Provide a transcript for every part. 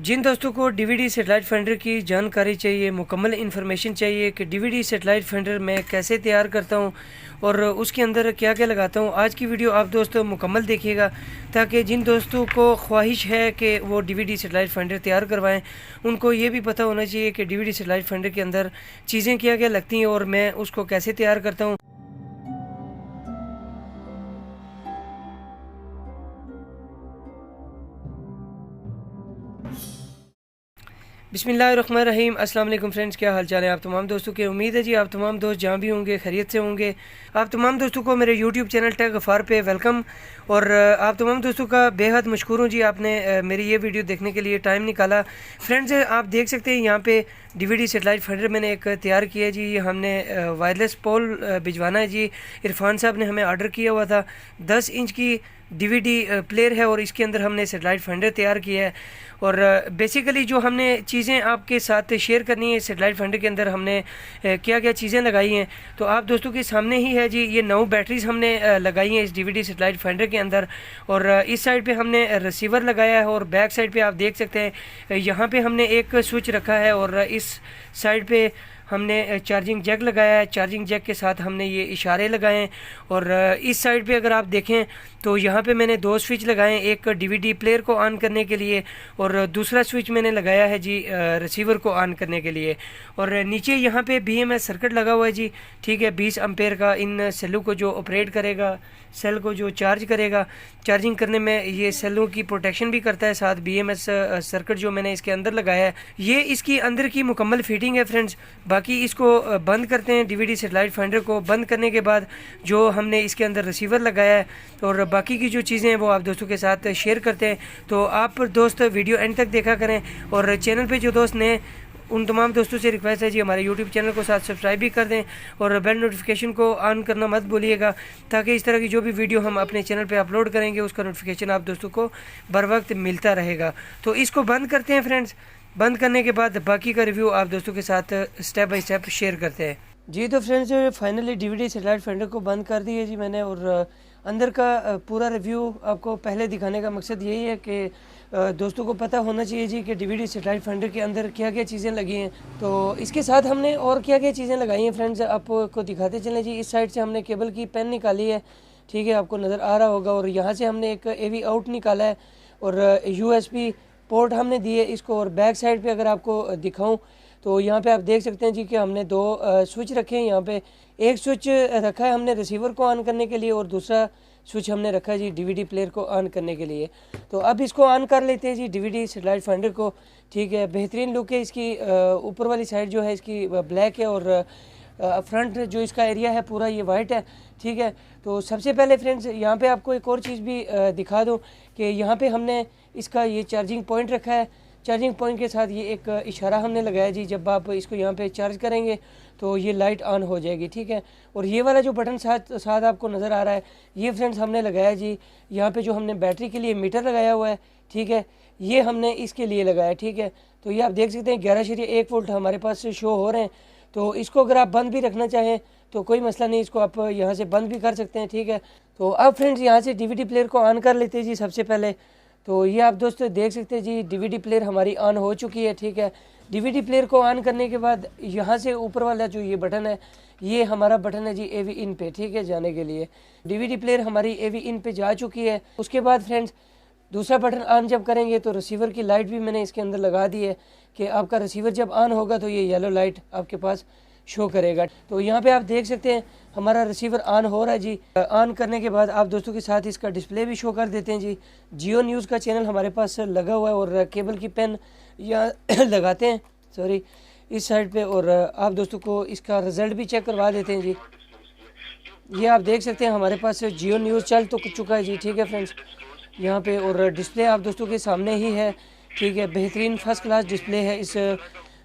जिन दोस्तों को DVD satellite finder की जानकारी चाहिए, मुकम्मल इन्फॉर्मेशन चाहिए कि डीवीडी सेटेलाइट फाइंडर मैं कैसे तैयार करता हूं और उसके अंदर क्या क्या लगाता हूं, आज की वीडियो आप दोस्तों मुकम्मल देखिएगा ताकि जिन दोस्तों को ख्वाहिश है कि वो डीवीडी सेटेलाइट फाइंडर तैयार करवाएं, उनको ये भी पता होना चाहिए कि डीवीडी सेटेलाइट फाइंडर के अंदर चीज़ें क्या क्या लगती हैं और मैं उसको कैसे तैयार करता हूँ। बिस्मिल्लाहिर्रहमानिर्रहीम। अस्सलाम वालेकुम फ्रेंड्स, क्या हाल चाल है आप तमाम दोस्तों के। उम्मीद है जी आप तमाम दोस्त जहाँ भी होंगे खैरियत से होंगे। आप तमाम दोस्तों को मेरे यूट्यूब चैनल टेक गफ़ार पे वेलकम और आप तमाम दोस्तों का बेहद मशकूर हूँ जी, आपने मेरी ये वीडियो देखने के लिए टाइम निकाला। फ्रेंड्स, आप देख सकते हैं यहाँ पे डीवीडी सेटेलाइट फाइंडर मैंने एक तैयार किया है जी। हमने वायरलेस पोल भिजवाना है जी। इरफान साहब ने हमें ऑर्डर किया हुआ था। 10 इंच की डीवीडी प्लेयर है और इसके अंदर हमने सेटेलाइट फाइंडर तैयार किया है। और बेसिकली जो हमने चीज़ें आपके साथ शेयर करनी है, सेटेलाइट फाइंडर के अंदर हमने क्या क्या चीज़ें लगाई हैं तो आप दोस्तों के सामने ही है जी। ये 9 बैटरीज हमने लगाई हैं इस डीवीडी सेटेलाइट फाइंडर के अंदर और इस साइड पे हमने रिसीवर लगाया है और बैक साइड पे आप देख सकते हैं यहाँ पे हमने एक स्विच रखा है और इस साइड पे हमने चार्जिंग जैक लगाया है। चार्जिंग जैक के साथ हमने ये इशारे लगाए हैं और इस साइड पे अगर आप देखें तो यहाँ पे मैंने 2 स्विच लगाए हैं, एक डीवीडी प्लेयर को ऑन करने के लिए और दूसरा स्विच मैंने लगाया है जी रिसीवर को ऑन करने के लिए। और नीचे यहाँ पे बीएमएस सर्किट लगा हुआ है जी, ठीक है, 20 एम्पेयर का। इन सेलों को जो ऑपरेट करेगा, सेल को जो चार्ज करेगा, चार्जिंग करने में ये सेलों की प्रोटेक्शन भी करता है। साथ बीएमएस सर्किट जो मैंने इसके अंदर लगाया है, ये इसकी अंदर की मुकम्मल फिटिंग है फ्रेंड्स। बाकी इसको बंद करते हैं। डीवीडी सेटेलाइट फाइंडर को बंद करने के बाद जो हमने इसके अंदर रिसीवर लगाया है और बाकी की जो चीज़ें हैं वो आप दोस्तों के साथ शेयर करते हैं। तो आप दोस्त वीडियो एंड तक देखा करें और चैनल पे जो दोस्त नए उन तमाम दोस्तों से रिक्वेस्ट है जी हमारे यूट्यूब चैनल को साथ सब्सक्राइब भी कर दें और बेल नोटिफिकेशन को ऑन करना मत भूलिएगा ताकि इस तरह की जो भी वीडियो हम अपने चैनल पे अपलोड करेंगे उसका नोटिफिकेशन आप दोस्तों को बर वक्त मिलता रहेगा। तो इसको बंद करते हैं फ्रेंड्स। बंद करने के बाद बाकी का रिव्यू आप दोस्तों के साथ स्टेप बाय स्टेप शेयर करते हैं जी। तो friends, finally DVD satellite finder को बंद कर दिया जी मैंने और अंदर का पूरा रिव्यू आपको पहले दिखाने का मकसद यही है कि दोस्तों को पता होना चाहिए जी कि डीवीडी सेटेलाइट फाइंडर के अंदर क्या क्या चीज़ें लगी हैं। तो इसके साथ हमने और क्या क्या चीज़ें लगाई हैं फ्रेंड्स आपको दिखाते चलें जी। इस साइड से हमने केबल की पेन निकाली है, ठीक है, आपको नज़र आ रहा होगा। और यहाँ से हमने एक एवी आउट निकाला है और यूएसबी पोर्ट हमने दिए इसको। और बैक साइड पे अगर आपको दिखाऊं तो यहाँ पे आप देख सकते हैं जी कि हमने 2 स्विच रखे हैं। यहाँ पे एक स्विच रखा है हमने रिसीवर को ऑन करने के लिए और दूसरा स्विच हमने रखा है जी डीवीडी प्लेयर को ऑन करने के लिए। तो अब इसको ऑन कर लेते हैं जी डीवीडी सेटेलाइट फाइंडर को, ठीक है। बेहतरीन लुक है इसकी। ऊपर वाली साइड जो है इसकी ब्लैक है और फ्रंट जो इसका एरिया है पूरा ये वाइट है, ठीक है। तो सबसे पहले फ्रेंड्स यहाँ पे आपको एक और चीज़ भी दिखा दूँ कि यहाँ पे हमने इसका ये चार्जिंग पॉइंट रखा है। चार्जिंग पॉइंट के साथ ये एक इशारा हमने लगाया जी, जब आप इसको यहाँ पे चार्ज करेंगे तो ये लाइट ऑन हो जाएगी, ठीक है। और ये वाला जो बटन साथ आपको नज़र आ रहा है ये फ्रेंड्स हमने लगाया जी यहाँ पे जो हमने बैटरी के लिए मीटर लगाया हुआ है, ठीक है, ये हमने इसके लिए लगाया, ठीक है। तो ये आप देख सकते हैं 11.1 वोल्ट हमारे पास शो हो रहे हैं। तो इसको अगर आप बंद भी रखना चाहें तो कोई मसला नहीं, इसको आप यहाँ से बंद भी कर सकते हैं, ठीक है। तो अब फ्रेंड्स यहाँ से डीवीडी प्लेयर को ऑन कर लेते हैं जी सबसे पहले। तो ये आप दोस्तों देख सकते हैं जी डीवीडी प्लेयर हमारी ऑन हो चुकी है, ठीक है। डीवीडी प्लेयर को ऑन करने के बाद यहाँ से ऊपर वाला जो ये बटन है ये हमारा बटन है जी एवी इन पे, ठीक है, जाने के लिए। डीवीडी प्लेयर हमारी एवी इन पे जा चुकी है। उसके बाद फ्रेंड्स दूसरा बटन ऑन जब करेंगे तो रिसीवर की लाइट भी मैंने इसके अंदर लगा दी है कि आपका रिसीवर जब ऑन होगा तो ये येलो लाइट आपके पास शो करेगा। तो यहाँ पे आप देख सकते हैं हमारा रिसीवर ऑन हो रहा है जी। ऑन करने के बाद आप दोस्तों के साथ इसका डिस्प्ले भी शो कर देते हैं जी। जियो न्यूज़ का चैनल हमारे पास लगा हुआ है और केबल की पेन यहाँ लगाते हैं, सॉरी, इस साइड पे। और आप दोस्तों को इसका रिज़ल्ट भी चेक करवा देते हैं जी। ये आप देख सकते हैं हमारे पास जियो न्यूज़ चल तो चुका है जी, ठीक है फ्रेंड्स, यहाँ पे। और डिस्प्ले आप दोस्तों के सामने ही है, ठीक है, बेहतरीन फर्स्ट क्लास डिस्प्ले है। इस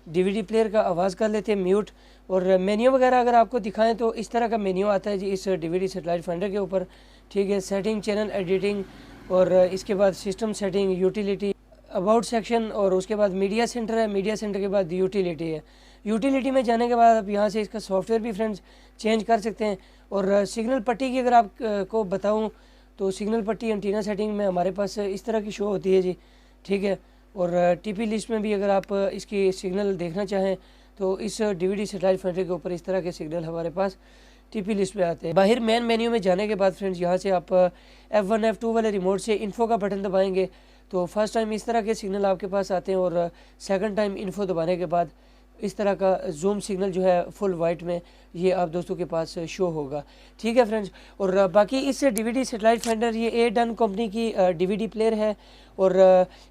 डीवीडी प्लेयर का आवाज़ कर लेते हैं म्यूट। और मेन्यू वगैरह अगर आपको दिखाएं तो इस तरह का मेन्यू आता है जी इस डीवीडी सेटेलाइट फाइंडर के ऊपर, ठीक है। सेटिंग, चैनल एडिटिंग और इसके बाद system setting, utility, about section और उसके बाद मीडिया सेंटर है। मीडिया सेंटर के बाद यूटिलिटी है। यूटिलिटी में जाने के बाद आप यहाँ से इसका सॉफ्टवेयर भी फ्रेंड्स चेंज कर सकते हैं। और सिग्नल पट्टी की अगर आप को बताऊँ तो सिग्नल पट्टी एंटीना सेटिंग में हमारे पास इस तरह की शो होती है जी, ठीक है। और टीपी लिस्ट में भी अगर आप इसकी सिग्नल देखना चाहें तो इस डीवीडी सैटेलाइट फाइंडर के ऊपर इस तरह के सिग्नल हमारे पास टीपी लिस्ट में आते हैं। बाहर मेन मेन्यू में जाने के बाद फ्रेंड्स यहाँ से आप F1 F2 वाले रिमोट से इन्फो का बटन दबाएंगे तो फर्स्ट टाइम इस तरह के सिग्नल आपके पास आते हैं और सेकंड टाइम इन्फो दबाने के बाद इस तरह का जूम सिग्नल जो है फुल वाइट में ये आप दोस्तों के पास शो होगा। ठीक है फ्रेंड्स, और बाकी इस डीवीडी सैटेलाइट फाइंडर ये एडन कंपनी की डीवीडी प्लेयर है। और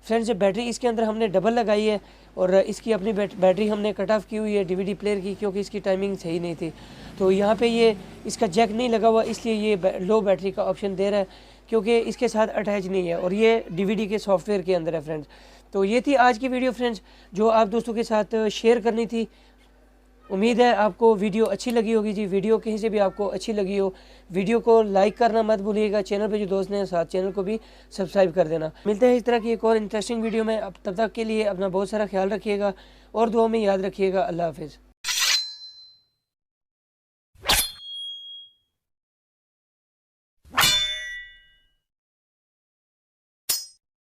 फ्रेंड्स बैटरी इसके अंदर हमने डबल लगाई है और इसकी अपनी बैटरी हमने कट ऑफ की हुई है डीवीडी प्लेयर की, क्योंकि इसकी टाइमिंग सही नहीं थी। तो यहाँ पे ये इसका जैक नहीं लगा हुआ, इसलिए ये लो बैटरी का ऑप्शन दे रहा है, क्योंकि इसके साथ अटैच नहीं है और ये डीवीडी के सॉफ्टवेयर के अंदर है फ्रेंड्स। तो ये थी आज की वीडियो फ्रेंड्स, जो आप दोस्तों के साथ शेयर करनी थी। उम्मीद है आपको वीडियो अच्छी लगी होगी जी। वीडियो कहीं से भी आपको अच्छी लगी हो, वीडियो को लाइक करना मत भूलिएगा। चैनल पे जो दोस्त हैं साथ चैनल को भी सब्सक्राइब कर देना। मिलते हैं इस तरह की एक और इंटरेस्टिंग वीडियो में। अब तब तक के लिए अपना बहुत सारा ख्याल रखिएगा और दुआ में याद रखिएगा। अल्लाह हाफिज़।